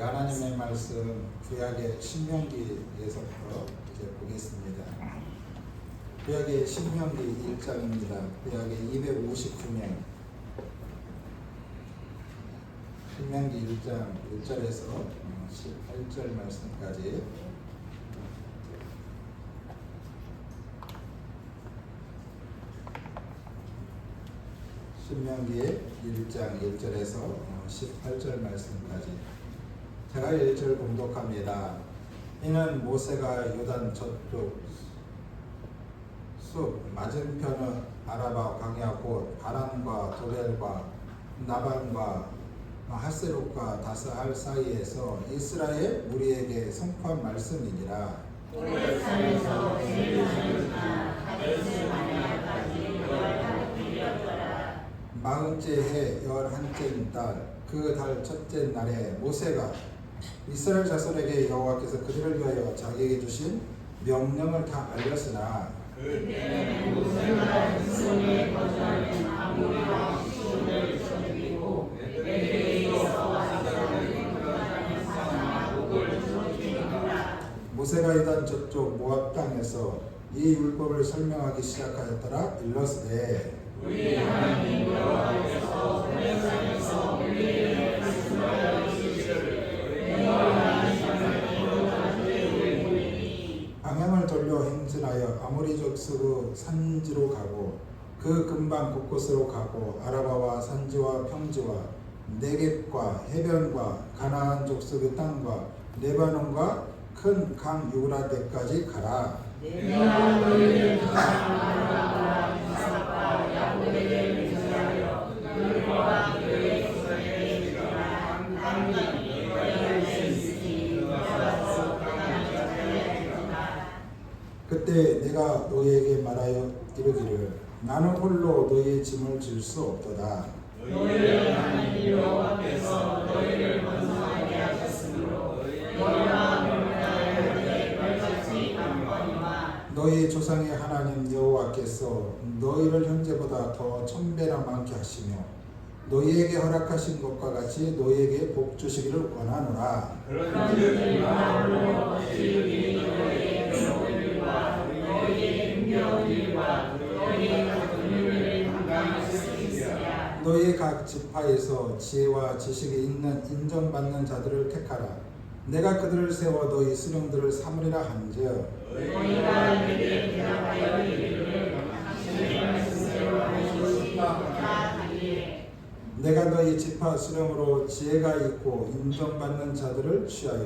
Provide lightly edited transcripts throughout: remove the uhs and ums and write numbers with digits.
하나님의 말씀 구약의 신명기에서부터 이제 보겠습니다. 구약의 신명기 1장입니다. 구약의 259면 신명기 1장 1절에서 18절 말씀까지 신명기 1장 1절에서 18절 말씀까지 제가 1절 봉독합니다. 이는 모세가 요단 저쪽 숲 맞은편의 아라바 광야 곧 바란과 도벨과 나반과 하세롯과 다스할 사이에서 이스라엘 무리에게 선포한 말씀이니라. 호레산에서 제일 많은 가데스 마네아까지 11일이었더라. 40째 해 11째 달 그 달 첫째 날에 모세가 이스라엘 자손에게 여호와께서 그들을 위하여 자기에게 주신 명령을 다 알렸으나 그때는 모세가 이손에 거주하는 아모리 왕 시온을 쳐죽이고 베델에서 아사를 거주하는 사마복을 죽이니라. 모세가 이단 저쪽 모압 땅에서 이 율법을 설명하기 시작하였더라. 일러스되 우리 하나님 여호와께서 호레산에서 우리에게 말씀하여 이르시기를 여호와의 산을 거주하시되 우리니 방향을 돌려 행진하여 아모리족 스그 산지로 가고 그 근방 곳곳으로 가고 아라바와 산지와 평지와 네겝과 해변과 가나안 족속의 땅과 레바논과 큰 강 유브라데까지 가라. 내가 너희를 아라바와 이삭과 야곱에게 맹세하여 그들과 그의 조상에게 주리라. 땅이 너희의 있으니 너희가 땅을 찾아야 그때 내가 너희에게 말하여 이르기를 나는 홀로 너희의 짐을 질 수 없도다. 너희의 하나님 여호와께서 너희를 번성하게 하셨으므로 너희가 명령하되 별같이 강건이와 너희 조상의 하나님 여호와께서 너희를 현재보다 더 천배나 많게 하시며 너희에게 허락하신 것과 같이 너희에게 복 주시기를 원하노라. 그런즉 나홀로 지극히 너희의 괴로운 일과 너희의 힘겨운 일과 너희의 같은 일을 감당할 수 있으랴. 너희 각 지파에서 지혜와 지식이 있는 인정받는 자들을 택하라. 내가 그들을 세워 너희 수령들을 삼으리라 한즉 너희가 내게 대답하여 이르기를 당신의 말씀대로 하는 것이 다 아니에 내가 너희 지파 수령으로 지혜가 있고 인정받는 자들을 취하여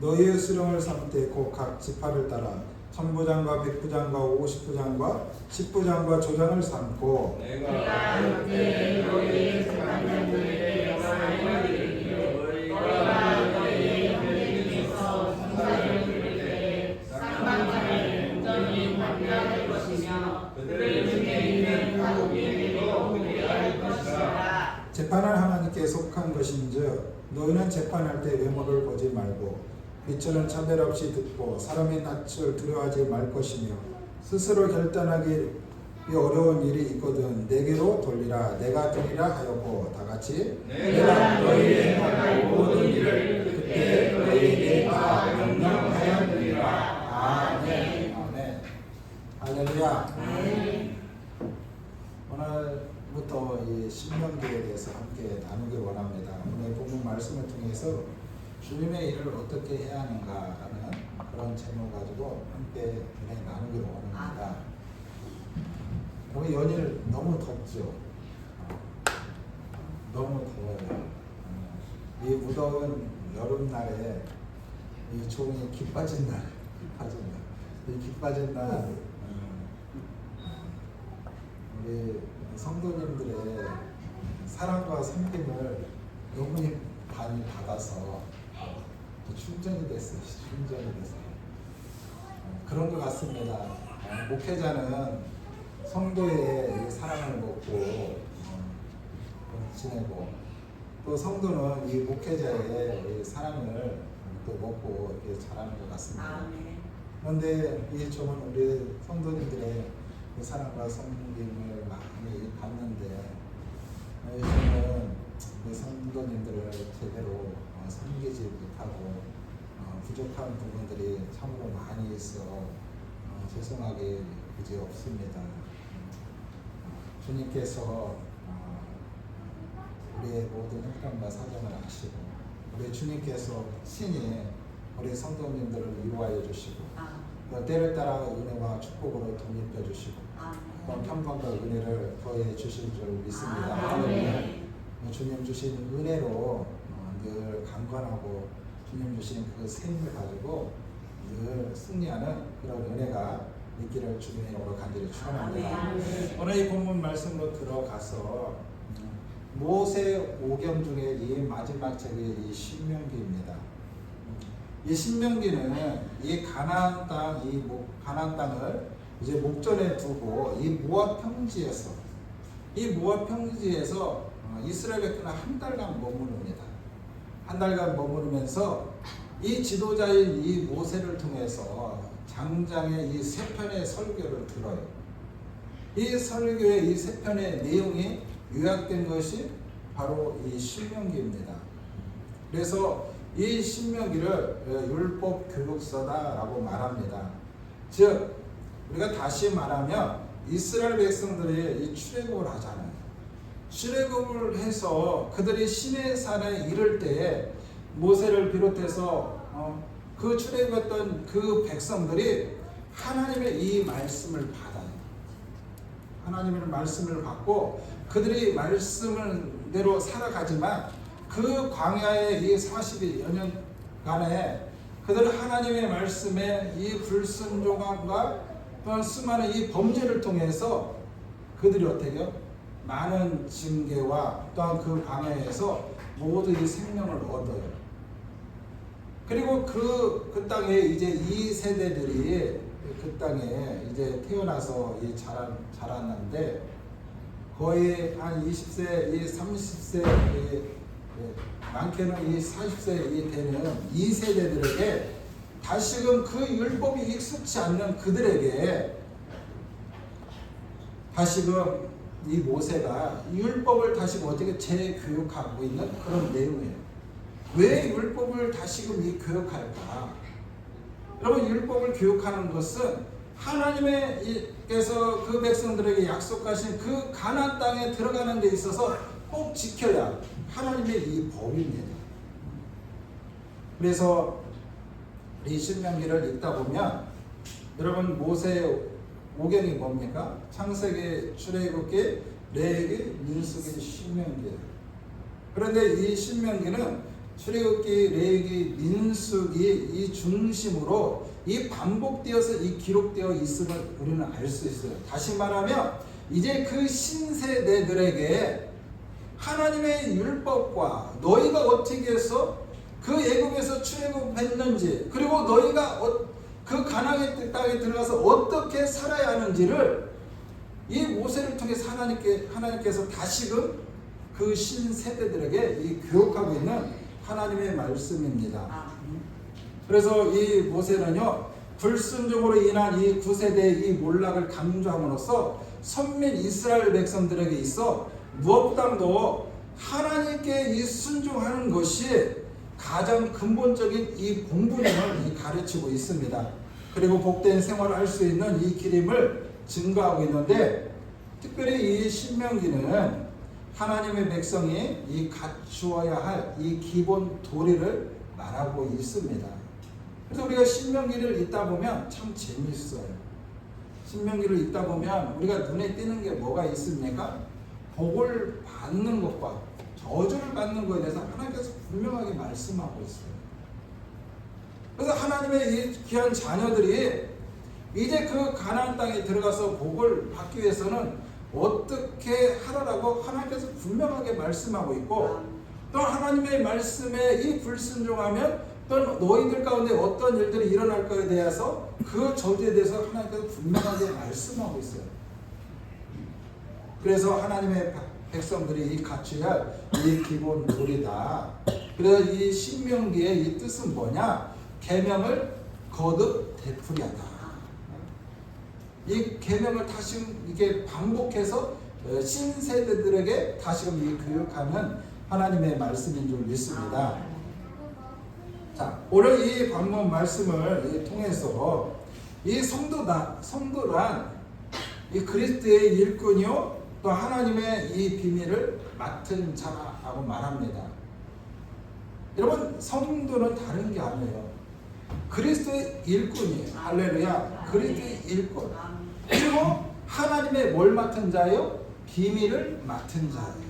너희의 수령을 삼되 곧 각 지파를 따라 천부장과 백부장과 오십부장과 십부장과 조장을 삼고 내가 그때 너희의 재판장들에게 말하여 이르기를 너희가 너희의 형제중에서 천사를 부를 때에 쌍방간에 온전히 반대할 것이며 그들 중에 있는 가족에게도 그리하여 할 것이라. 재판은 하나님께 속한 것인즉 너희는 재판할 때 외모를 보지 말고 빛을 차별 없이 듣고 사람의 낯을 두려워하지 말 것이며 스스로 결단하기 어려운 일이 있거든 내게로 돌리라. 내가 드리라 하였고 다 같이 내가 너희의 행할 모든 일을 그때 너희에게 다 명령하였느니라. 아멘. 아멘. 할렐루야. 아멘. 오늘부터 이 신명기에 대해서 함께 나누길 원합니다. 오늘 본문 말씀을 통해서 주님의 일을 어떻게 해야 하는가라는 그런 제목 가지고 함께 은혜 나누길 원합니다. 오늘 연일 너무 덥죠. 너무 더워요. 이 무더운 여름날에 이 종이 기 빠진 날, 이 기 빠진 날 우리 성도님들의 사랑과 섬김을 너무 많이 받아서 충전이 됐어요. 그런 것 같습니다. 목회자는 성도의 사랑을 먹고 지내고 또 성도는 이 목회자의 사랑을 또 먹고 이렇게 자라는 것 같습니다. 그런데 이 점은 우리 성도님들의 사랑과 섬김을 많이 받는데 저는 우리 성도님들을 제대로 섬기지 못하고 부족한 부분들이 참으로 많이 있어 죄송하게 그지없습니다. 주님께서 우리의 모든 형편과 사정을 아시고 우리 주님께서 친히 우리 성도님들을 위로하여 주시고 때를 따라 은혜와 축복으로 덧입혀 주시고 평강과 은혜를 더해 주실 줄 믿습니다. 주님 주신 은혜로 늘 강건하고 주님 주신 그 새 힘을 가지고 늘 승리하는 그런 은혜가 있기를 주님의 이름으로 간절히 축원합니다. 오늘 이 본문 말씀으로 들어가서 모세 오경 중에 이 마지막 책이 이 신명기입니다. 이 신명기는 이 가나안 땅을 이제 목전에 두고 이 모압 평지에서 이스라엘 백성은 한 달간 머무릅니다. 한 달간 머무르면서 이 지도자인 이 모세를 통해서 장장의 이 세 편의 설교를 들어요. 이 설교의 이 세 편의 내용이 요약된 것이 바로 이 신명기입니다. 그래서 이 신명기를 율법 교육서다라고 말합니다. 즉 우리가 다시 말하면 이스라엘 백성들이 이 출애굽을 하잖아요. 출애굽을 해서 그들이 시내산에 이를 때에 모세를 비롯해서 그 출애굽했던 그 백성들이 하나님의 이 말씀을 받아요. 하나님의 말씀을 받고 그들이 말씀대로 살아가지만 그 광야의 이 40여년간에 그들은 하나님의 말씀에 이 불순종함과 또한 수많은 이 범죄를 통해서 그들이 어떻게 해요? 많은 징계와 또한 그 광야에서 모두 이 생명을 얻어요. 그리고 그 땅에 이제 이 세대들이 그 땅에 이제 태어나서 자랐는데 거의 한 20세, 30세, 많게는 이 40세 되는 이 세대들에게 다시금 그 율법이 익숙치 않는 그들에게 다시금 이 모세가 율법을 다시금 어떻게 재교육하고 있는 그런 내용이에요. 왜 율법을 다시금 이 교육할까? 여러분, 율법을 교육하는 것은 하나님께서 그 백성들에게 약속하신 그 가나안 땅에 들어가는 데 있어서 꼭 지켜야 하나님의 이 법입니다. 그래서 이 신명기를 읽다 보면 여러분 모세 오경이 뭡니까? 창세기, 출애굽기, 레위기, 민수기, 신명기예요. 그런데 이 신명기는 출애굽기, 레위기, 민수기 이 중심으로 이 반복되어서 이 기록되어 있음을 우리는 알 수 있어요. 다시 말하면 이제 그 신세대들에게 하나님의 율법과 너희가 어떻게 해서 그 애굽에서 출애굽했는지 그리고 너희가 그 가나안의 땅에 들어가서 어떻게 살아야 하는지를 이 모세를 통해서 하나님께서 다시금 그 신세대들에게 이 교육하고 있는 하나님의 말씀입니다. 그래서 이 모세는요 불순종으로 인한 이 9세대의 이 몰락을 강조함으로써 선민 이스라엘 백성들에게 있어 무엇보다도 하나님께 이 순종하는 것이 가장 근본적인 이 공부임을 가르치고 있습니다. 그리고 복된 생활을 할 수 있는 이 길임을 증거하고 있는데 특별히 이 신명기는 하나님의 백성이 이 갖추어야 할 이 기본 도리를 말하고 있습니다. 그래서 우리가 신명기를 읽다 보면 참 재미있어요. 신명기를 읽다 보면 우리가 눈에 띄는 게 뭐가 있습니까? 복을 받는 것과 저주를 받는 것에 대해서 하나님께서 분명하게 말씀하고 있어요. 그래서 하나님의 이 귀한 자녀들이 이제 그 가나안 땅에 들어가서 복을 받기 위해서는 어떻게 하라라고 하나님께서 분명하게 말씀하고 있고 또 하나님의 말씀에 이 불순종하면 또 너희들 가운데 어떤 일들이 일어날 것에 대해서 그 저주에 대해서 하나님께서 분명하게 말씀하고 있어요. 그래서 하나님의 백성들이 이 갖춰야 할 이 기본 도리다. 그래서 이 신명기의 이 뜻은 뭐냐? 계명을 거듭 되풀이하다. 이 계명을 다시 이게 반복해서 신세대들에게 다시금 이 교육하는 하나님의 말씀인 줄 믿습니다. 자, 오늘 이 본문 말씀을 통해서 이 성도란 이 그리스도의 일꾼이요 또 하나님의 이 비밀을 맡은 자라고 말합니다. 여러분, 성도는 다른 게 아니에요. 그리스도의 일꾼이에요. 할렐루야. 그리스도의 일꾼. 그리고 하나님의 뭘 맡은 자예요? 비밀을 맡은 자예요.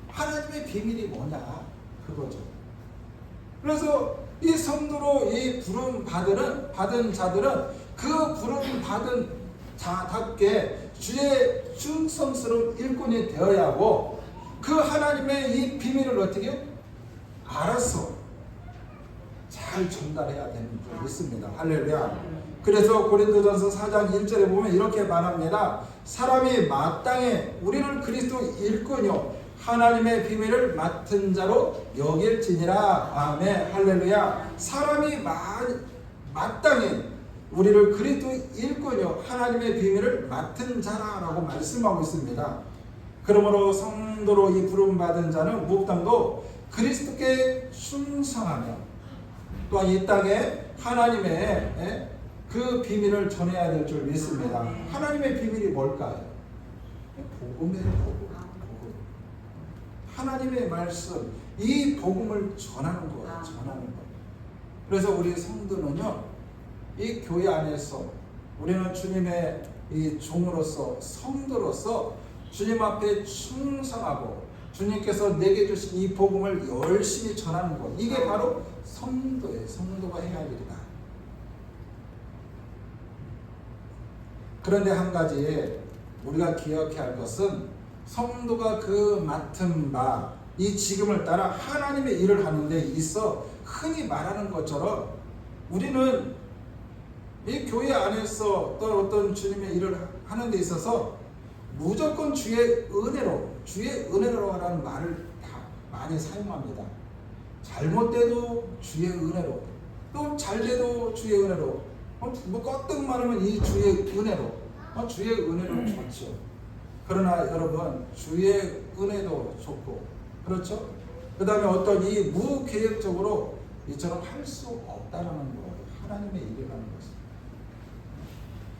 하나님의 비밀이 뭐냐? 그거죠. 그래서 이 성도로 이 부름 받은 자들은 그 부름 받은 자답게 주의 충성스러운 일꾼이 되어야 하고 그 하나님의 이 비밀을 어떻게 해요? 알아서 잘 전달해야 되는 줄 믿습니다. 할렐루야. 그래서 고린도전서 4장 1절에 보면 이렇게 말합니다. 사람이 마땅히 우리를 그리스도 일꾼이요 하나님의 비밀을 맡은 자로 여길지니라. 아멘. 할렐루야. 사람이 마땅히 우리를 그리스도 일꾼이요 하나님의 비밀을 맡은 자라고 말씀하고 있습니다. 그러므로 성도로 이 부름받은 자는 무엇보다도 그리스도께 순성하며 또한 이 땅에 하나님의 그 비밀을 전해야 될 줄 믿습니다. 하나님의 비밀이 뭘까요? 복음이에요. 복음. 하나님의 말씀, 이 복음을 전하는 거예요. 전하는 거. 그래서 우리 성도는요, 이 교회 안에서 우리는 주님의 이 종으로서 성도로서 주님 앞에 충성하고 주님께서 내게 주신 이 복음을 열심히 전하는 것. 이게 바로 성도예요. 성도가 해야 할 일이다. 그런데 한 가지 우리가 기억해야 할 것은 성도가 그 맡은 바, 이 직임을 따라 하나님의 일을 하는 데 있어 흔히 말하는 것처럼 우리는 이 교회 안에서 또 어떤 주님의 일을 하는 데 있어서 무조건 주의 은혜로라는 말을 다 많이 사용합니다. 잘못돼도 주의 은혜로, 또 잘돼도 주의 은혜로, 뭐 껐뜩 말하면 이 주의 은혜로, 주의 은혜로 좋죠. 그러나 여러분, 주의 은혜도 좋고, 그렇죠? 그 다음에 어떤 이 무계획적으로 이처럼 할 수 없다는 거예요. 하나님의 일이라는 것입니다.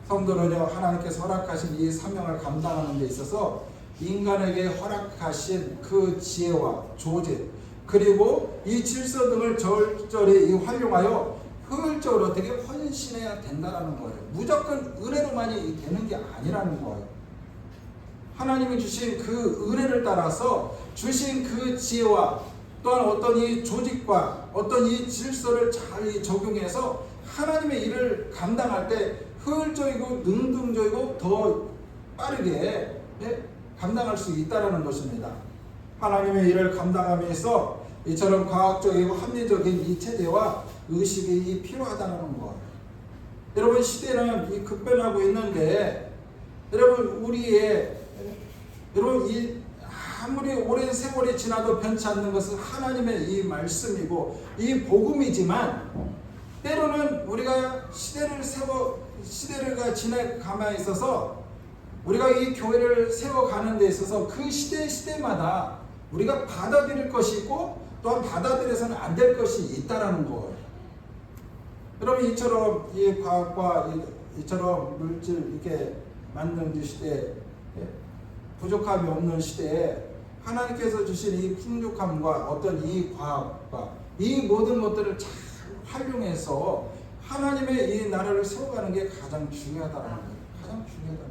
성도는요, 하나님께서 허락하신 이 사명을 감당하는 데 있어서 인간에게 허락하신 그 지혜와 조직, 그리고 이 질서 등을 절절히 활용하여 효율적으로 어떻게 헌신해야 된다는 거예요. 무조건 은혜로만이 되는 게 아니라는 거예요. 하나님이 주신 그 은혜를 따라서 주신 그 지혜와 또한 어떤 이 조직과 어떤 이 질서를 잘 적용해서 하나님의 일을 감당할 때 효율적이고 능동적이고 더 빠르게 감당할 수 있다는 것입니다. 하나님의 일을 감당하면서 이처럼 과학적이고 합리적인 이 체계와 의식이 필요하다는 것. 여러분, 시대는 이 급변하고 있는데 여러분 이 아무리 오랜 세월이 지나도 변치 않는 것은 하나님의 이 말씀이고 이 복음이지만 때로는 우리가 시대가 지나감에 있어서 우리가 이 교회를 세워가는 데 있어서 그 시대마다 우리가 받아들일 것이 있고 또한 받아들여서는 안 될 것이 있다라는 거예요. 여러분, 이처럼 이 과학과 이처럼 물질 이렇게 만드는 시대에 부족함이 없는 시대에 하나님께서 주신 이 풍족함과 어떤 이 과학과 이 모든 것들을 잘 활용해서 하나님의 이 나라를 세워가는 게 가장 중요하다는 거예요. 가장 중요하다는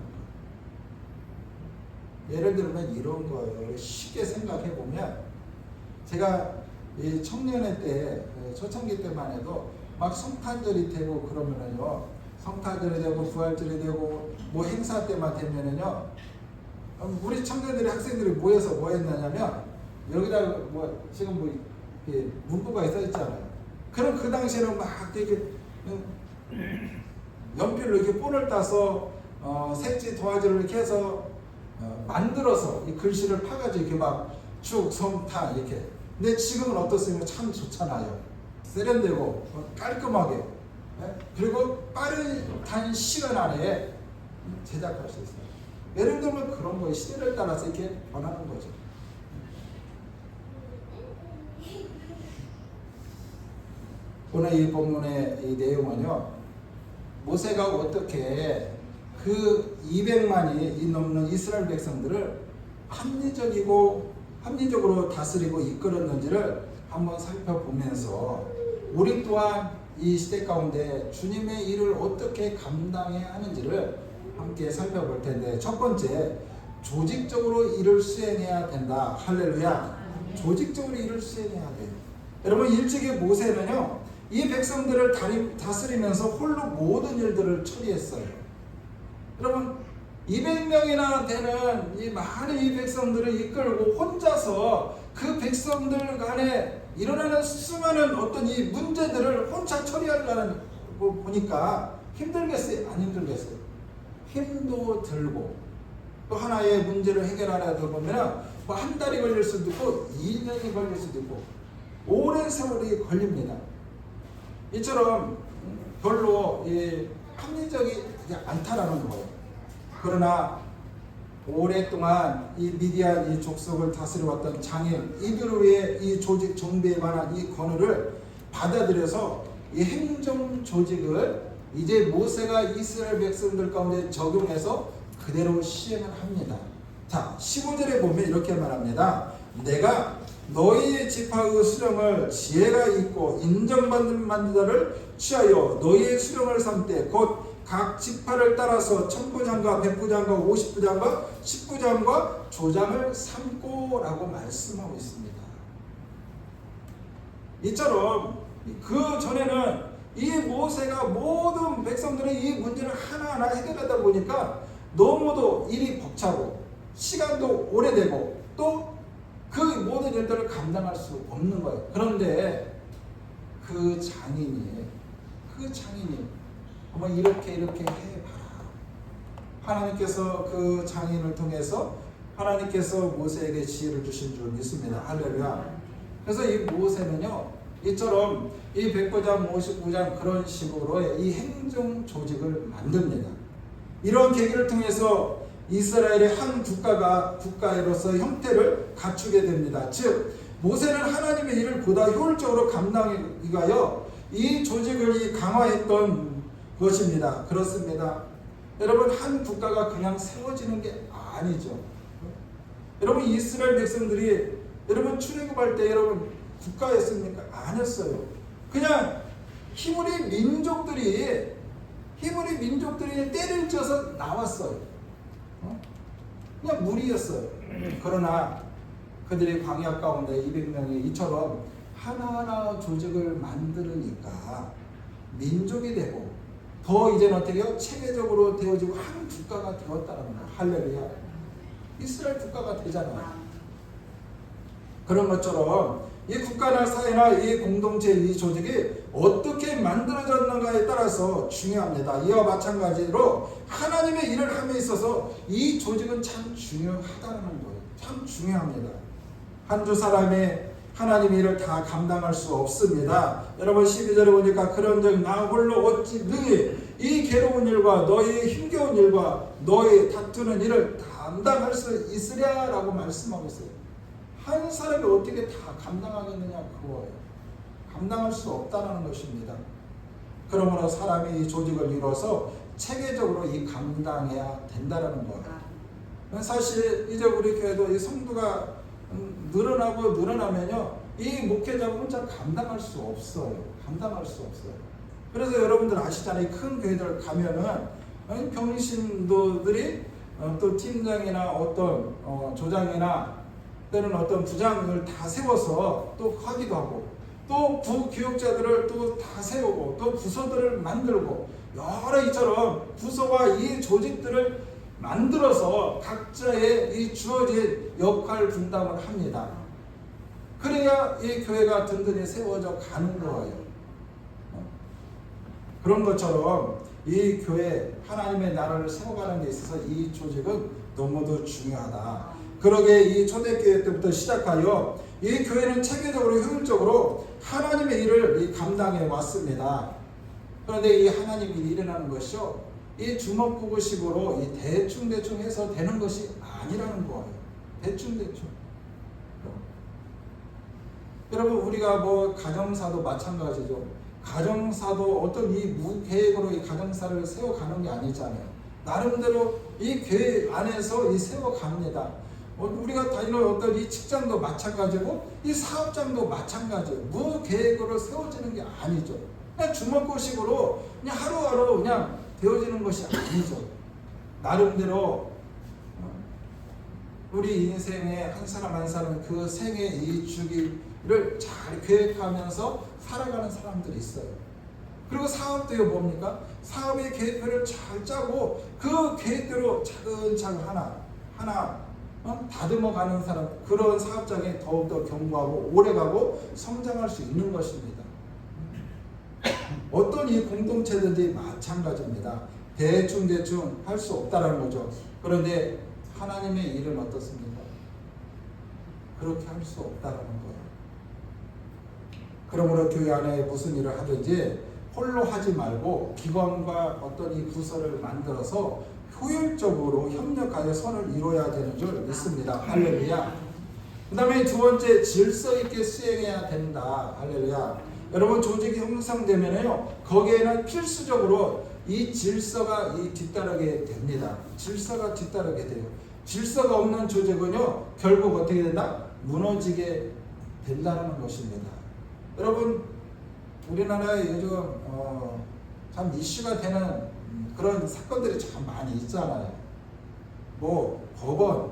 거예요. 예를 들면 이런 거예요. 쉽게 생각해 보면 제가 이 청년회 때, 초창기 때만 해도 막 성탄절이 되고 그러면은요, 성탄절이 되고 부활절이 되고 뭐 행사 때만 되면은요, 우리 청년들이 학생들이 모여서 뭐 했냐면 여기다 뭐 지금 뭐 이렇게 문구가 써 있잖아요. 그럼 그 당시에는 막 이렇게 연필로 이렇게 본을 따서 색지 도화지를 이렇게 해서 만들어서 이 글씨를 파가지고 이렇게 막 축, 성탄 이렇게. 근데 지금은 어떻습니까? 참 좋잖아요. 세련되고 깔끔하게, 그리고 빠른 시간 안에 제작할 수 있어요. 예를 들면 그런 거예요. 시대를 따라서 이렇게 변하는 거죠. 오늘 이 본문의 이 내용은요, 모세가 어떻게 그 200만이 넘는 이스라엘 백성들을 합리적으로 다스리고 이끌었는지를 한번 살펴보면서 우리 또한 이 시대 가운데 주님의 일을 어떻게 감당해야 하는지를 함께 살펴볼 텐데, 첫 번째, 조직적으로 일을 수행해야 된다. 할렐루야. 조직적으로 일을 수행해야 돼요. 여러분, 일찍이 모세는요, 이 백성들을 다스리면서 홀로 모든 일들을 처리했어요. 여러분, 200명이나 되는 이 많은 이 백성들을 이끌고 혼자서 그 백성들 간에 일어나는 수많은 어떤 이 문제들을 혼자 처리하려는 거 보니까 힘들겠어요? 안 힘들겠어요? 힘도 들고, 또 하나의 문제를 해결하려다 보면 뭐 한 달이 걸릴 수도 있고 2년이 걸릴 수도 있고 오랜 세월이 걸립니다. 이처럼 별로 합리적이 않다라는 거예요. 그러나 오랫동안 이 미디안 이 족속을 다스려왔던 장인 이드로의 이 조직 정비에 관한 이 권위를 받아들여서 이 행정 조직을 이제 모세가 이스라엘 백성들 가운데 적용해서 그대로 시행을 합니다. 자, 15절에 보면 이렇게 말합니다. 내가 너희의 지파의 수령을 지혜가 있고 인정받는 자를 취하여 너희의 수령을 삼되 곧 각 지파를 따라서 천부장과 백부장과 50부장과 10부장과 조장을 삼고라고 말씀하고 있습니다. 이처럼 그 전에는 이 모세가 모든 백성들의 이 문제를 하나하나 해결하다 보니까 너무도 일이 벅차고 시간도 오래되고 또 그 모든 일들을 감당할 수 없는 거예요. 그런데 그 장인이 한번 이렇게 해봐라. 하나님께서 그 장인을 통해서 하나님께서 모세에게 지혜를 주신 줄 믿습니다. 할렐루야. 그래서 이 모세는요, 이처럼 이 100부장, 50부장 그런 식으로 이 행정 조직을 만듭니다. 이런 계기를 통해서 이스라엘의 한 국가로서 형태를 갖추게 됩니다. 즉 모세는 하나님의 일을 보다 효율적으로 감당하기 위하여 이 조직을 강화했던 것입니다. 그렇습니다. 여러분, 한 국가가 그냥 세워지는 게 아니죠. 여러분, 이스라엘 백성들이 여러분 출애굽할 때 여러분 국가였습니까? 아니었어요. 그냥 히브리 민족들이 때를 져서 나왔어요. 그냥 무리였어요. 그러나 그들이 광야 가운데 200명이 이처럼 하나하나 조직을 만들으니까 민족이 되고 더 이제는 어떻게 해요? 체계적으로 되어지고 한 국가가 되었다는 거예요. 할렐루야. 이스라엘 국가가 되잖아요. 그런 것처럼 이 국가나 사회나 이 공동체 이 조직이 어떻게 만들어졌는가에 따라서 중요합니다. 이와 마찬가지로 하나님의 일을 함에 있어서 이 조직은 참 중요하다는 거예요. 참 중요합니다. 한두 사람이 하나님의 일을 다 감당할 수 없습니다. 여러분 12절에 보니까 그런즉 나 홀로 어찌 능히 이 괴로운 일과 너희의 힘겨운 일과 너희 다투는 일을 감당할 수 있으랴라고 말씀하고 있어요. 한 사람이 어떻게 다 감당하겠느냐 그거예요. 감당할 수 없다는 것입니다. 그러므로 사람이 이 조직을 이뤄서 체계적으로 이 감당해야 된다는 거예요. 사실 이제 우리 교회도 이 성도가 늘어나면요, 이 목회자가 혼자 감당할 수 없어요. 그래서 여러분들 아시잖아요. 큰 교회들 가면은 병신도들이 또 팀장이나 어떤 조장이나 때는 어떤 부장을 다 세워서 또 하기도 하고 또 부교육자들을 또 다 세우고 또 부서들을 만들고 여러 이처럼 부서와 이 조직들을 만들어서 각자의 이 주어진 역할 분담을 합니다. 그래야 이 교회가 든든히 세워져 가는 거예요. 그런 것처럼 이 교회 하나님의 나라를 세워가는 데 있어서 이 조직은 너무도 중요하다. 그러게 이 초대교회 때부터 시작하여 이 교회는 체계적으로 효율적으로 하나님의 일을 감당해 왔습니다. 그런데 이 하나님 일이 일어나는 것이요, 이 주먹구구식으로 이 대충 해서 되는 것이 아니라는 거예요. 대충. 여러분 우리가 뭐 가정사도 마찬가지죠. 가정사도 어떤 이 무계획으로 이 가정사를 세워가는 게 아니잖아요. 나름대로 이 계획 안에서 이 세워갑니다. 우리가 다니는 어떤 이 직장도 마찬가지고 이 사업장도 마찬가지예요. 무계획으로 세워지는 게 아니죠. 그냥 주먹구식으로 그냥 하루하루 그냥 되어지는 것이 아니죠. 나름대로 우리 인생의 한 사람 한 사람 그 생의 이 주기를 잘 계획하면서 살아가는 사람들이 있어요. 그리고 사업도요 뭡니까? 사업의 계획표를 잘 짜고 그 계획대로 차근차근 하나 다듬어가는 사람, 그런 사업장에 더욱더 견고하고 오래가고 성장할 수 있는 것입니다. 어떤 이 공동체든지 마찬가지입니다. 대충 할 수 없다는 거죠. 그런데 하나님의 일은 어떻습니까? 그렇게 할 수 없다는 거예요. 그러므로 교회 안에 무슨 일을 하든지 홀로 하지 말고 기관과 어떤 이 부서를 만들어서 효율적으로 협력하여 선을 이루어야 되는 줄 믿습니다. 할렐루야. 그 다음에 두 번째, 질서 있게 수행해야 된다. 할렐루야. 여러분, 조직이 형성되면요 거기에는 필수적으로 이 질서가 뒤따르게 됩니다. 질서가 뒤따르게 돼요. 질서가 없는 조직은요 결국 어떻게 된다? 무너지게 된다는 것입니다. 여러분, 우리나라에 요즘 참 이슈가 되는 그런 사건들이 참 많이 있잖아요. 뭐 법원,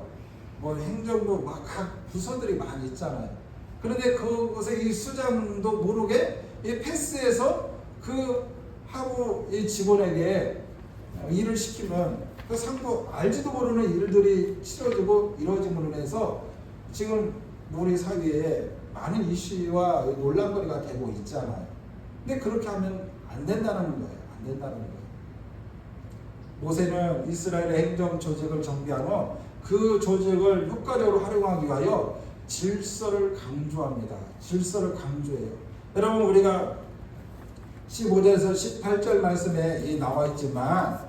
뭐 행정부, 막 각 부서들이 많이 있잖아요. 그런데 그곳에 이 수장도 모르게 이 패스해서 그 하부 이 직원에게 일을 시키면 그 상부 알지도 모르는 일들이 치러지고 이루어짐으로 인해서 지금 우리 사회에 많은 이슈와 논란거리가 되고 있잖아요. 근데 그렇게 하면 안 된다는 거예요. 안 된다는 거예요. 모세는 이스라엘의 행정 조직을 정비한 후 그 조직을 효과적으로 활용하기 위하여 질서를 강조합니다. 질서를 강조해요. 여러분, 우리가 15절에서 18절 말씀에 나와 있지만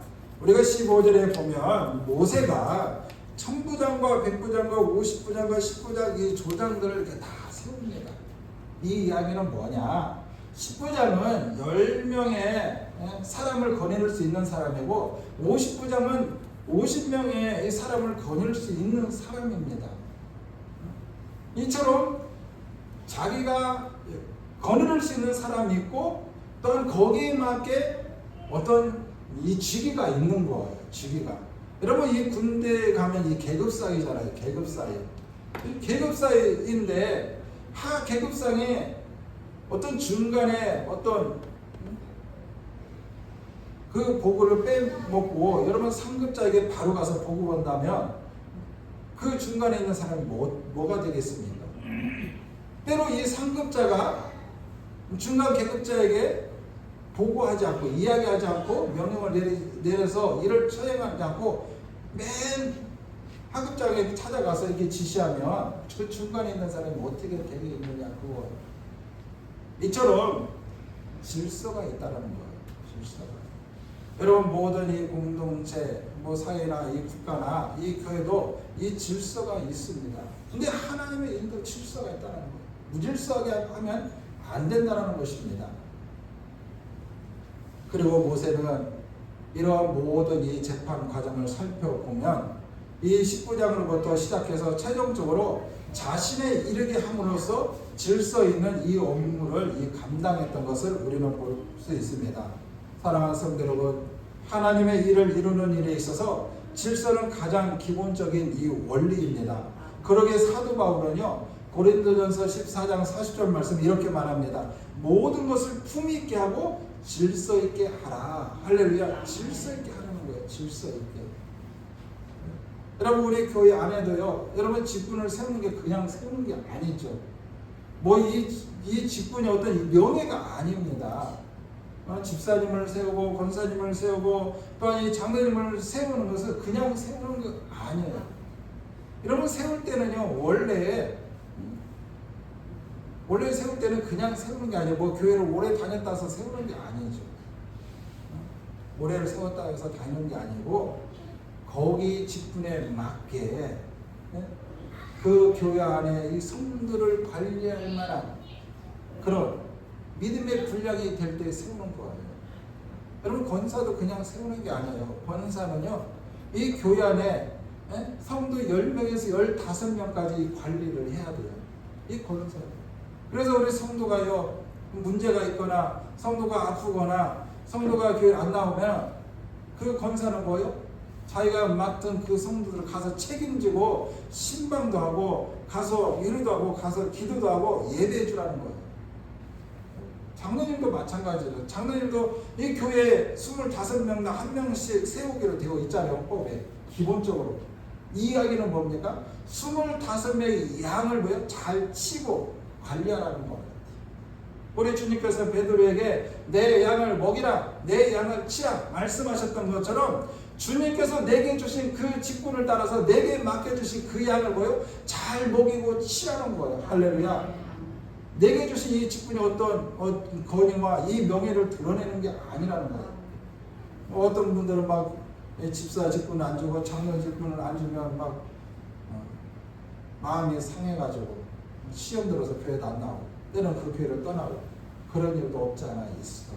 우리가 15절에 보면 모세가 천부장과 백부장과 50부장과 10부장 이 조장들을 이렇게 다 세웁니다. 이 이야기는 뭐냐? 10부장은 10명의 사람을 거느릴 수 있는 사람이고 50부장은 50명의 사람을 거느릴 수 있는 사람입니다. 이처럼 자기가 거느릴 수 있는 사람이 있고 또한 거기에 맞게 어떤 이 직위가 있는 거예요. 직위가. 여러분, 이 군대에 가면 이 계급사이잖아요. 계급사이. 계급사이인데 하 계급상에 어떤 중간에 어떤 그 보고를 빼먹고 여러분 상급자에게 바로 가서 보고 본다면 그 중간에 있는 사람이 뭐가 되겠습니까? 때로 이 상급자가 중간 계급자에게 보고하지 않고 이야기하지 않고 명령을 내려서 이를 처행하지 않고 맨 하급장에 찾아가서 이렇게 지시하면 그 중간에 있는 사람이 어떻게 되겠느냐 그거. 이처럼 질서가 있다는 거예요. 질서가. 여러분, 모든 이 공동체, 뭐 사회나 이 국가나 이 교회도 이 질서가 있습니다. 근데 하나님의 일도 질서가 있다는 거예요. 무질서하게 하면 안 된다는 것입니다. 그리고 모세는 이러한 모든 이 재판 과정을 살펴보면 이 10부장으로부터 시작해서 최종적으로 자신에 이르게 함으로써 질서 있는 이 업무를 감당했던 것을 우리는 볼 수 있습니다. 사랑하는 성도 여러분, 하나님의 일을 이루는 일에 있어서 질서는 가장 기본적인 이 원리입니다. 그러기에 사도 바울은요 고린도전서 14장 40절 말씀 이렇게 말합니다. 모든 것을 품위 있게 하고 질서 있게 하라. 할렐루야. 질서 있게 하라는 거예요. 질서 있게. 여러분, 우리 교회 안에도요 여러분 직분을 세우는 게 그냥 세우는 게 아니죠. 뭐 이 직분이 어떤 명예가 아닙니다. 집사님을 세우고 권사님을 세우고 또한 이 장로님을 세우는 것은 그냥 세우는 거 아니에요. 여러분, 세울 때는요 원래 세울 때는 그냥 세우는 게 아니에요. 뭐 교회를 오래 다녔다 해서 세우는 게 아니죠. 오래를 세웠다 해서 다니는 게 아니고 거기 직분에 맞게 그 교회 안에 이 성도를 관리할 만한 그런 믿음의 분량이 될 때 세우는 거예요. 여러분 권사도 그냥 세우는 게 아니에요. 권사는요 이 교회 안에 성도 10명에서 15명까지 관리를 해야 돼요. 이 권사. 그래서 우리 성도가요 문제가 있거나 성도가 아프거나 성도가 교회 안 나오면 그 권사는 뭐예요? 자기가 맡은 그 성도들을 가서 책임지고 신방도 하고 가서 위로도 하고 가서 기도도 하고 예배해 주라는 거예요. 장로님도 마찬가지예요. 장로님도 이 교회에 25명당 1명씩 세우기로 되어 있잖아요. 헌법에. 기본적으로. 이 이야기는 뭡니까? 25명의 양을 뭐예요? 잘 치고 관리하라는 거예요. 우리 주님께서 베드로에게 내 양을 먹이라, 내 양을 치라 말씀하셨던 것처럼 주님께서 내게 주신 그 직분을 따라서 내게 맡겨주신 그 양을 뭐예요? 잘 먹이고 치라는 거예요. 할렐루야. 내게 주신 이 직분이 어떤 권위와 이 명예를 드러내는 게 아니라는 거예요. 어떤 분들은 막 집사 직분을 안 주고 장로 직분을 안 주면 막 마음이 상해가지고 시험 들어서 교회도 안 나오고 때는 그 교회를 떠나고 그런 일도 없지 않아 있어.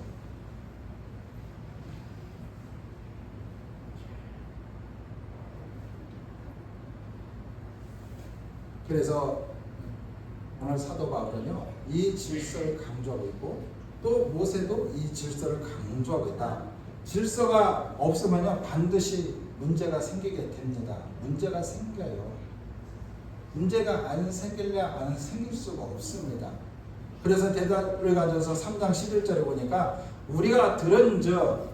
그래서 오늘 사도 바울은요 이 질서를 강조하고 있고 또 모세도 이 질서를 강조하고 있다. 질서가 없으면요 반드시 문제가 생기게 됩니다. 문제가 생겨요. 문제가 안 생길래 안 생길 수가 없습니다. 그래서 대답을 가져서 3장 11절에 보니까 우리가 들은즉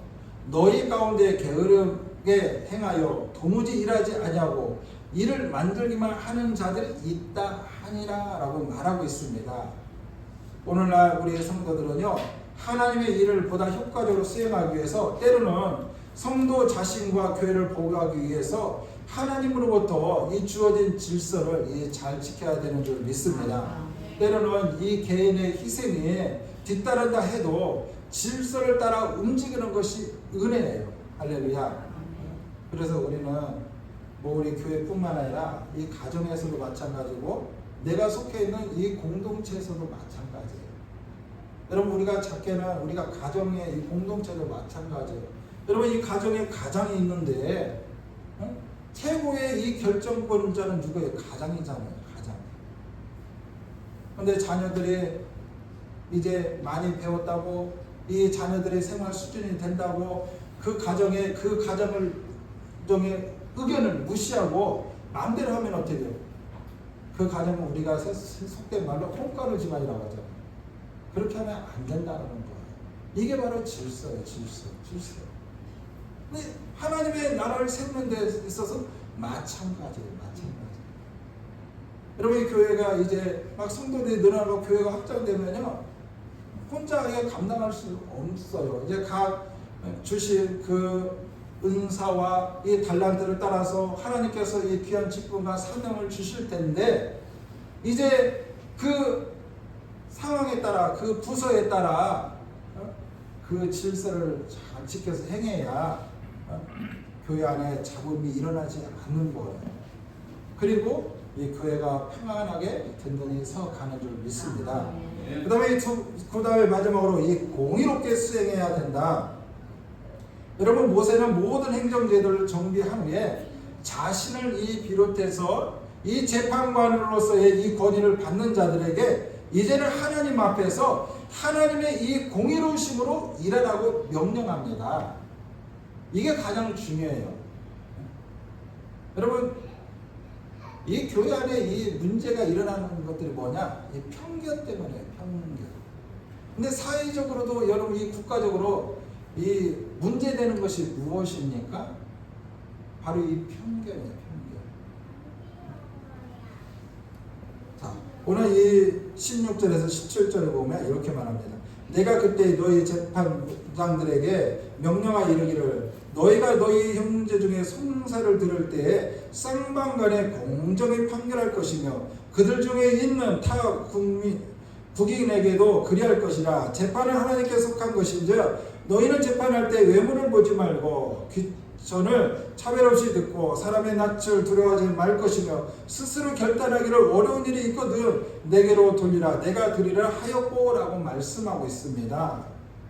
너희 가운데 게으르게 행하여 도무지 일하지 아니하고 이를 만들기만 하는 자들이 있다 하니라 라고 말하고 있습니다. 오늘날 우리의 성도들은요 하나님의 일을 보다 효과적으로 수행하기 위해서 때로는 성도 자신과 교회를 보호하기 위해서 하나님으로부터 이 주어진 질서를 잘 지켜야 되는 줄 믿습니다. 때로는 이 개인의 희생이 뒤따른다 해도 질서를 따라 움직이는 것이 은혜예요. 할렐루야. 그래서 우리는 뭐 우리 교회뿐만 아니라 이 가정에서도 마찬가지고 내가 속해 있는 이 공동체에서도 마찬가지예요. 여러분 우리가 작게는 우리가 가정의 이 공동체도 마찬가지예요. 여러분 이 가정에 가장이 있는데 최고의 이 결정권자는 누구예요? 가장이잖아요. 가장. 그런데 자녀들이 이제 많이 배웠다고 이 자녀들의 생활 수준이 된다고 그 가정의 의견을 무시하고 마음대로 하면 어떻게 돼요? 그 가정은 우리가 속된 말로 콩가루 집안이라고 하죠. 그렇게 하면 안 된다는 거예요. 이게 바로 질서예요. 질서. 근데 하나님의 나라를 세우는 데 있어서 마찬가지예요. 여러분 이 교회가 이제 막 성도들이 늘어나고 교회가 확장되면요 혼자 감당할 수 없어요. 이제 각 주신 그 은사와 이 달란트를 따라서 하나님께서 이 귀한 직분과 사명을 주실 텐데 이제 그 상황에 따라 그 부서에 따라 그 질서를 잘 지켜서 행해야 교회 안에 잡음이 일어나지 않는 거예요. 그리고 이 교회가 평안하게 든든히 서가는 줄 믿습니다. 그 다음에 마지막으로 이 공의롭게 수행해야 된다. 여러분 모세는 모든 행정제도를 정비한 후에 자신을 비롯해서 이 재판관으로서의 이 권위를 받는 자들에게 이제는 하나님 앞에서 하나님의 이 공의로우심으로 일하라고 명령합니다. 이게 가장 중요해요. 여러분 이 교회 안에 이 문제가 일어나는 것들이 뭐냐? 이 편견 때문에 편견. 근데 사회적으로도 여러분 이 국가적으로 이 문제되는 것이 무엇입니까? 바로 이 편견이에요. 편견. 자, 오늘 이 16절에서 17절에 보면 이렇게 말합니다. 내가 그때 너희 재판장들에게 명령하여 이르기를 너희가 너희 형제 중에 송사를 들을 때에 쌍방간에 공정히 판결할 것이며 그들 중에 있는 타 국인에게도 그리할 것이라. 재판은 하나님께 속한 것인즉 너희는 재판할 때 외모를 보지 말고 전을 차별 없이 듣고 사람의 낯을 두려워하지 말 것이며 스스로 결단하기를 어려운 일이 있거든 내게로 돌리라 내가 드리라 하였고라고 말씀하고 있습니다.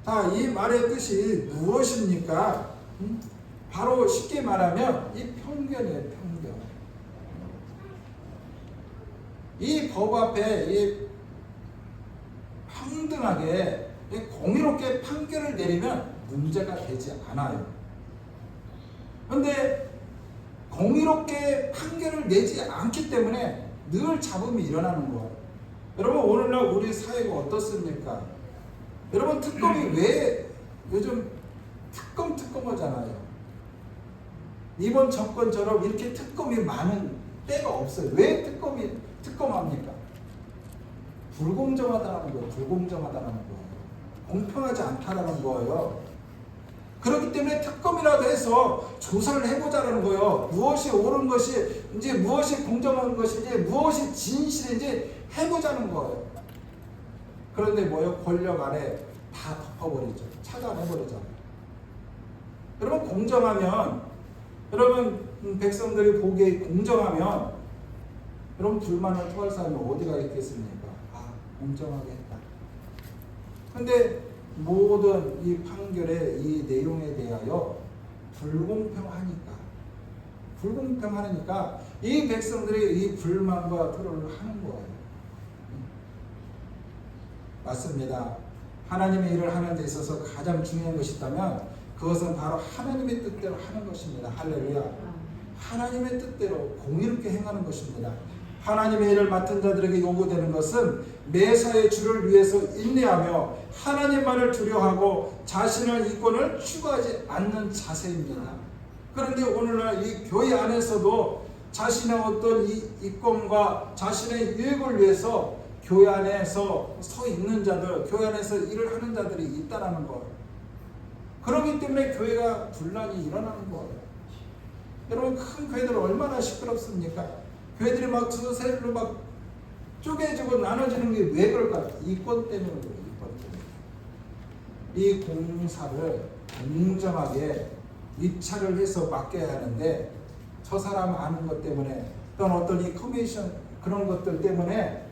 자, 이 말의 뜻이 무엇입니까? 바로 쉽게 말하면 이 편견이에요. 편견. 이 법 앞에 이 평등하게 공의롭게 판결을 내리면 문제가 되지 않아요. 그런데 공의롭게 판결을 내지 않기 때문에 늘 잡음이 일어나는 거예요. 여러분 오늘날 우리 사회가 어떻습니까? 여러분 특검이 왜 요즘 특검 하잖아요. 이번 정권처럼 이렇게 특검이 많은 때가 없어요. 왜 특검합니까? 불공정하다는 거예요. 불공정하다는 거예요. 공평하지 않다는 거예요. 그렇기 때문에 특검이라도 해서 조사를 해보자는 거예요. 무엇이 옳은 것이 이제 무엇이 공정한 것인지 무엇이 진실인지 해보자는 거예요. 그런데 뭐예요? 권력 안에 다 덮어버리죠. 차단해버리잖아요. 여러분 공정하면 여러분 백성들이 보기에 공정하면 여러분 불만을 토할 사람이 어디가 있겠습니까? 아 공정하게 했다. 근데 모든 이 판결의 이 내용에 대하여 불공평하니까 이 백성들이 이 불만과 토론을 하는 거예요. 맞습니다. 하나님의 일을 하는 데 있어서 가장 중요한 것이 있다면 그것은 바로 하나님의 뜻대로 하는 것입니다. 할렐루야. 하나님의 뜻대로 공의롭게 행하는 것입니다. 하나님의 일을 맡은 자들에게 요구되는 것은 매사의 주를 위해서 인내하며 하나님만을 두려워하고 자신의 이권을 추구하지 않는 자세입니다. 그런데 오늘날 이 교회 안에서도 자신의 어떤 이권과 자신의 유익을 위해서 교회 안에서 서 있는 자들, 교회 안에서 일을 하는 자들이 있다는 거예요. 그렇기 때문에 교회가 분란이 일어나는 거예요. 여러분 큰 교회들 얼마나 시끄럽습니까? 교회들이 막 두세로 막 쪼개지고 나눠지는 게 왜 그럴까? 이권 때문에 그래요. 이권 때문에. 이 공사를 공정하게 입찰을 해서 맡겨야 하는데 저 사람 아는 것 때문에 또는 어떤 이 커미션 그런 것들 때문에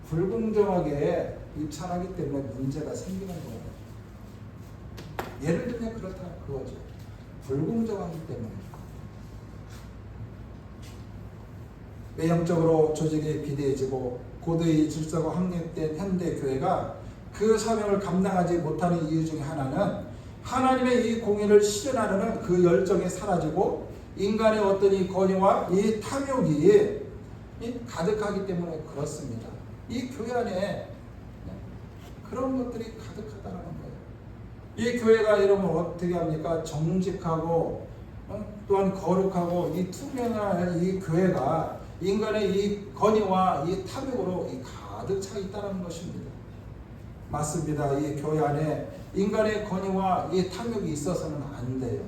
불공정하게 입찰하기 때문에 문제가 생기는 거예요. 예를 들면 그렇다 그거죠. 불공정하기 때문에. 외형적으로 조직이 비대해지고 고도의 질서가 확립된 현대 교회가 그 사명을 감당하지 못하는 이유 중에 하나는 하나님의 이 공의를 실현하려는 그 열정이 사라지고 인간의 어떤 이 권위와 이 탐욕이 가득하기 때문에 그렇습니다. 이 교회 안에 그런 것들이 가득하다는 거예요. 이 교회가 이러면 어떻게 합니까? 정직하고 또한 거룩하고 이 투명한 이 교회가 인간의 이 권위와 이 탐욕으로 가득 차 있다는 것입니다. 맞습니다. 이 교회 안에 인간의 권위와 이 탐욕이 있어서는 안 돼요.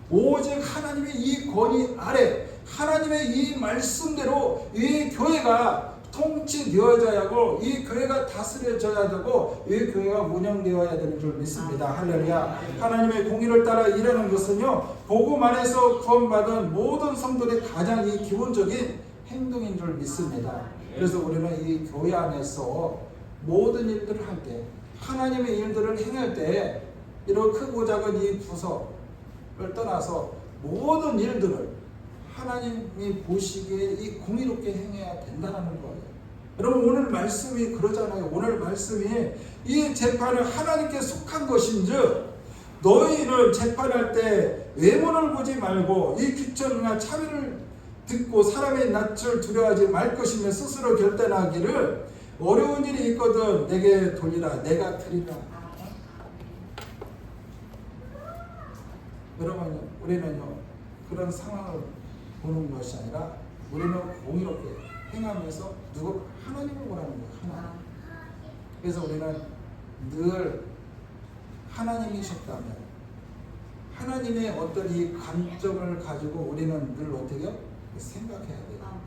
오직 하나님의 이 권위 아래 하나님의 이 말씀대로 이 교회가 통치되어져야 하고 이 교회가 다스려져야 되고 이 교회가 운영되어야 되는 줄 믿습니다. 할렐루야. 하나님의 공의를 따라 일하는 것은요 복음 안에서 구원받은 모든 성도들의 가장 이 기본적인 행동인 줄 믿습니다. 그래서 우리는 이 교회 안에서 모든 일들을 할 때 하나님의 일들을 행할 때 이런 크고 작은 이 부서를 떠나서 모든 일들을 하나님이 보시기에 이 공의롭게 행해야 된다는 거예요. 여러분 오늘 말씀이 그러잖아요. 오늘 말씀이 이 재판은 하나님께 속한 것인즉 너희는 재판할 때 외모를 보지 말고 이 귀천이나 차별을 듣고 사람의 낯을 두려워하지 말 것이며 스스로 결단하기를 어려운 일이 있거든 내게 돌리라 내가 드리라. 여러분 우리는요 그런 상황을 보는 것이 아니라 우리는 공의롭게 행하면서 누구 하나님을 원하는 거예요. 하나님. 그래서 우리는 늘 하나님이셨다면 하나님의 어떤 이 관점을 가지고 우리는 늘 어떻게 생각해야 돼요.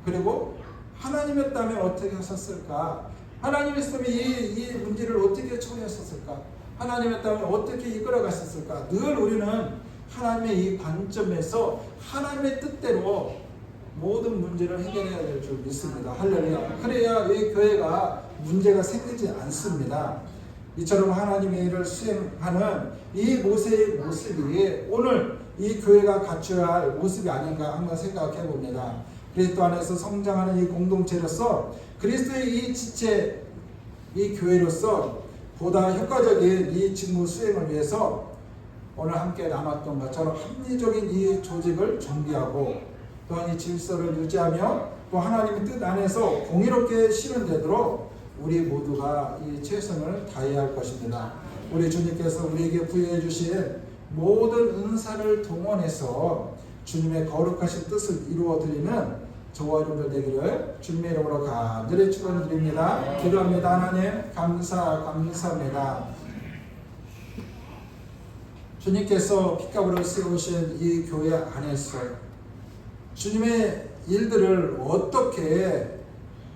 그리고 하나님이었다면 어떻게 하셨을까? 하나님이었다면 이 문제를 어떻게 처리하셨을까? 하나님이었다면 어떻게 이끌어 가셨을까? 늘 우리는 하나님의 이 관점에서 하나님의 뜻대로 모든 문제를 해결해야 될 줄 믿습니다. 할렐루야. 그래야 이 교회가 문제가 생기지 않습니다. 이처럼 하나님의 일을 수행하는 이 모세의 모습이 오늘 이 교회가 갖춰야 할 모습이 아닌가 한번 생각해 봅니다. 그리스도 안에서 성장하는 이 공동체로서 그리스도의 이 지체, 이 교회로서 보다 효과적인 이 직무 수행을 위해서 오늘 함께 남았던 것처럼 합리적인 이 조직을 정비하고 또한 이 질서를 유지하며 또 하나님의 뜻 안에서 공의롭게 실현되도록 우리 모두가 이 최선을 다해야 할 것입니다. 우리 주님께서 우리에게 부여해 주신 모든 은사를 동원해서 주님의 거룩하신 뜻을 이루어 드리는 저와 여러분들 되기를 주님의 이름으로 간절히 축원드립니다. 기도합니다. 하나님 감사합니다. 주님께서 핏값으로 세우신 이 교회 안에서 주님의 일들을 어떻게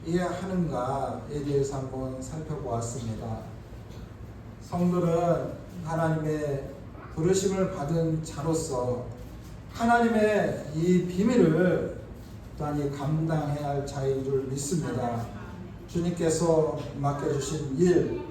이해하는가에 대해서 한번 살펴보았습니다. 성도는 하나님의 부르심을 받은 자로서 하나님의 이 비밀을 또한 감당해야 할 자인 줄 믿습니다. 주님께서 맡겨주신 일,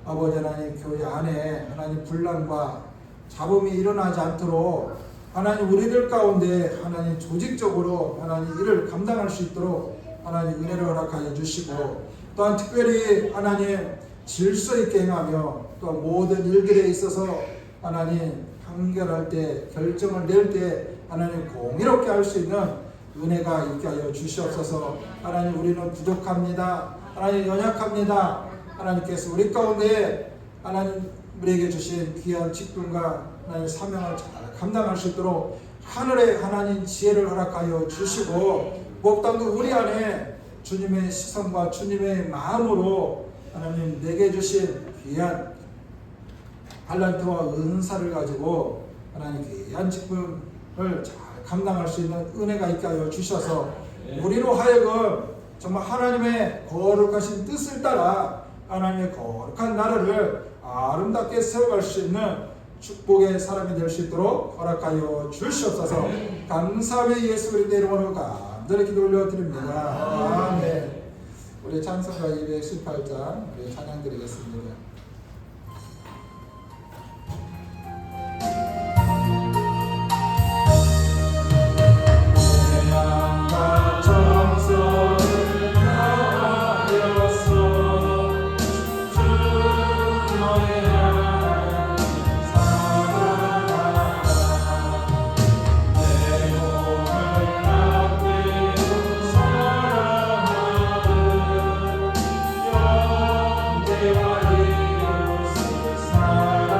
아버지 하나님 교회 안에 하나님 분란과 잡음이 일어나지 않도록 하나님 우리들 가운데 하나님 조직적으로 하나님 일을 감당할 수 있도록 하나님 은혜를 허락하여 주시고 또한 특별히 하나님 질서 있게 행하며 또 모든 일들에 있어서 하나님 판결할 때 결정을 낼 때 하나님 공의롭게 할 수 있는 은혜가 있게 하여 주시옵소서. 하나님 우리는 부족합니다. 하나님 연약합니다. 하나님께서 우리 가운데 하나님 우리에게 주신 귀한 직분과 하나님의 사명을 잘 감당할 수 있도록 하늘의 하나님 지혜를 허락하여 주시고 무엇보다도 우리 안에 주님의 시선과 주님의 마음으로 하나님 내게 주신 귀한 달란트와 은사를 가지고 하나님 귀한 직분을 잘 감당할 수 있는 은혜가 있게 하여 주셔서 우리로 하여금 정말 하나님의 거룩하신 뜻을 따라 하나님의 거룩한 나라를 아름답게 세워갈 수 있는 축복의 사람이 될 수 있도록 허락하여 주시옵소서. 감사의 예수 그리스도의 이름으로 간절히 기도 올려드립니다. 아멘. 우리 찬송가 218장 우리 찬양 드리겠습니다. 태양과 정성을 다하여서 주 너의 하나님 사랑하라. 내 몸을 아끼고 사랑하는 영대와 이웃을 사랑하라.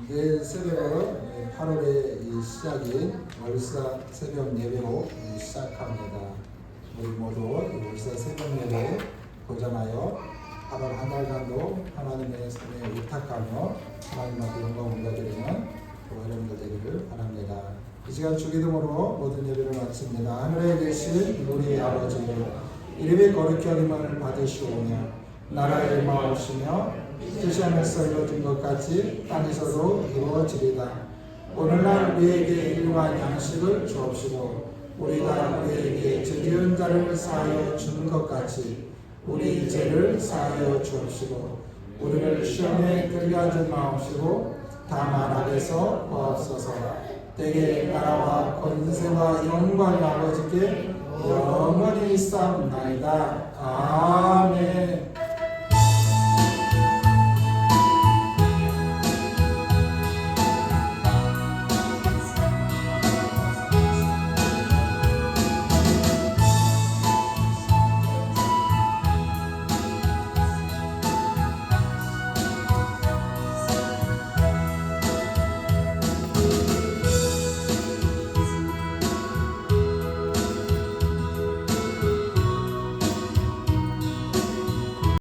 내일 새벽은 8월의 이 시작인 월사 새벽 예배로 시작합니다. 우리 모두 이 월사 새벽 예배에 도전하여 8월 한 달간도 하나님의 손에 의탁하며 하나님 앞에 영광 올려드리는 여러분들 되기를 바랍니다. 이 시간 주기도문으로 모든 예배를 마칩니다. 하늘에 계신 우리 아버지, 이름이 거룩히 여김을 받으시오며 나라의 마옵시며 뜻이 하늘에서 이루어진 것 같이 땅에서도 이루어지리다. 오늘날 우리에게 일용할 양식을 주옵시고 우리가 우리에게 죄 지은 자를 사하여 주는 것 같이 우리 죄를 사하여 주옵시고 우리를 시험에 들게 마옵시고 다만 악에서 구하옵소서. 대개 나라와 권세와 영광이 아버지께 영원히 있사옵나이다. 아멘.